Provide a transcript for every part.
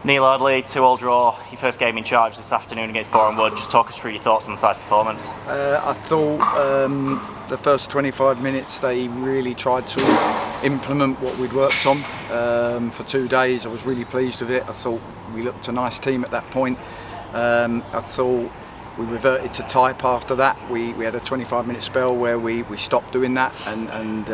Neal Ardley, 2-2 draw, your first game in charge this afternoon against Boreham Wood. Just talk us through your thoughts on the side's performance. I thought the first 25 minutes they really tried to implement what we'd worked on for 2 days. I was really pleased with it. I thought we looked a nice team at that point. I thought we reverted to type after that. We had a 25-minute spell where we stopped doing that and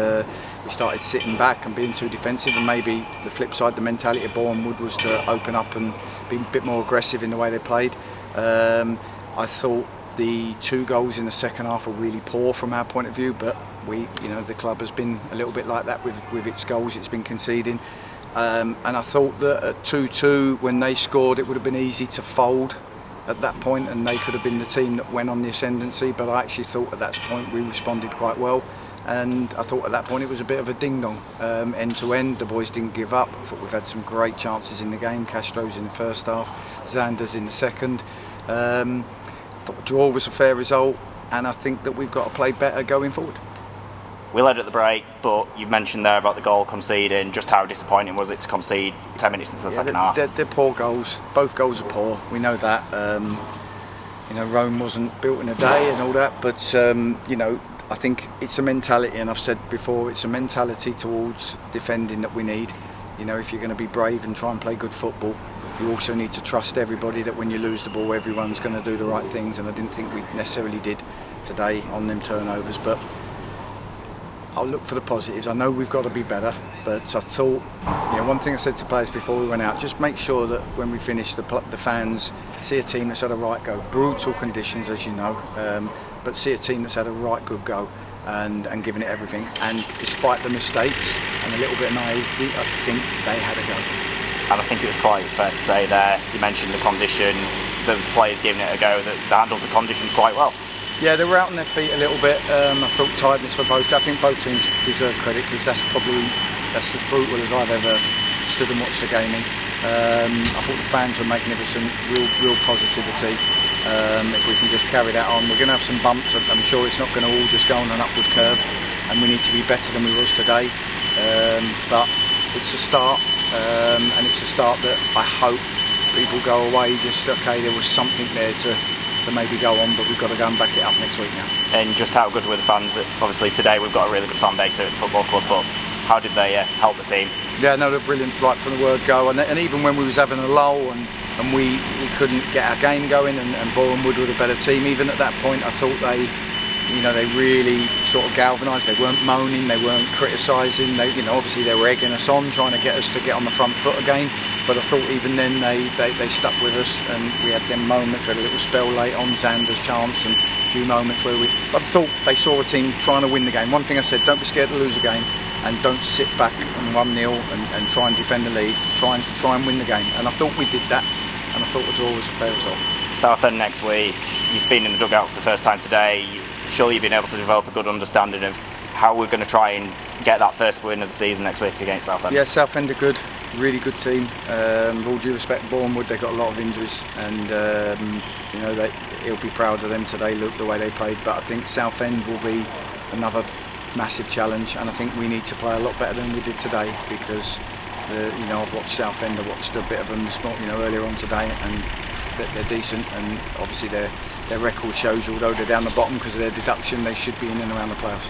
we started sitting back and being too defensive, and maybe the flip side, the mentality of Boreham Wood was to open up and be a bit more aggressive in the way they played. I thought the 2 goals in the second half were really poor from our point of view, but the club has been a little bit like that with its goals it's been conceding. And I thought that at 2-2, when they scored, it would have been easy to fold at that point and they could have been the team that went on the ascendancy, but I actually thought at that point we responded quite well, and I thought at that point it was a bit of a ding-dong end to end. The boys didn't give up. I thought we've had some great chances in the game. Castro's in the first half, Xander's in the second. I thought the draw was a fair result, and I think that we've got to play better going forward. We led at the break, but you mentioned there about the goal conceding. Just how disappointing was it to concede 10 minutes into the second half? They're poor goals. Both goals are poor. We know that. Rome wasn't built in a day and all that, but I think it's a mentality, and I've said before, it's a mentality towards defending that we need. If you're going to be brave and try and play good football, you also need to trust everybody that when you lose the ball, everyone's going to do the right things, and I didn't think we necessarily did today on them turnovers, but I'll look for the positives. I know we've got to be better, but I thought, one thing I said to players before we went out, just make sure that when we finish, the fans see a team that's had a right go. Brutal conditions, as you know, but see a team that's had a right good go and given it everything. And despite the mistakes and a little bit of naivety, I think they had a go. And I think it was quite fair to say there, you mentioned the conditions, the players giving it a go, that they handled the conditions quite well. Yeah, they were out on their feet a little bit. I thought tiredness for both. I think both teams deserve credit, because that's as brutal as I've ever stood and watched a game in. I thought the fans were magnificent, real positivity. If we can just carry that on, we're going to have some bumps. I'm sure it's not going to all just go on an upward curve, and we need to be better than we was today. But it's a start, and it's a start that I hope people go away just, okay, there was something there to maybe go on, but we've got to go and back it up next week now. And just how good were the fans? Obviously today we've got a really good fan base here at the football club, but how did they help the team? Yeah, no, they're brilliant right from the word go, and even when we was having a lull and we couldn't get our game going, and Boreham Wood were the better team, even at that point I thought they really sort of galvanised. They weren't moaning, they weren't criticising. Obviously they were egging us on, trying to get us to get on the front foot again. But I thought even then they stuck with us, and we had them moments. We had a little spell late on, Xander's chance, and a few moments where I thought they saw a team trying to win the game. One thing I said: don't be scared to lose a game, and don't sit back and 1-0 and try and defend the lead. Try and win the game. And I thought we did that, and I thought the draw was a fair result. Southend next week. You've been in the dugout for the first time today. Surely you've been able to develop a good understanding of how we're going to try and get that first win of the season next week against Southend. Yeah, Southend are good, really good team. With all due respect, Boreham Wood, they've got a lot of injuries, and he'll be proud of them today. Look the way they played, but I think Southend will be another massive challenge, and I think we need to play a lot better than we did today, because I've watched Southend, I watched a bit of them earlier on today, and they're decent, and obviously their record shows, although they're down the bottom because of their deduction, they should be in and around the playoffs.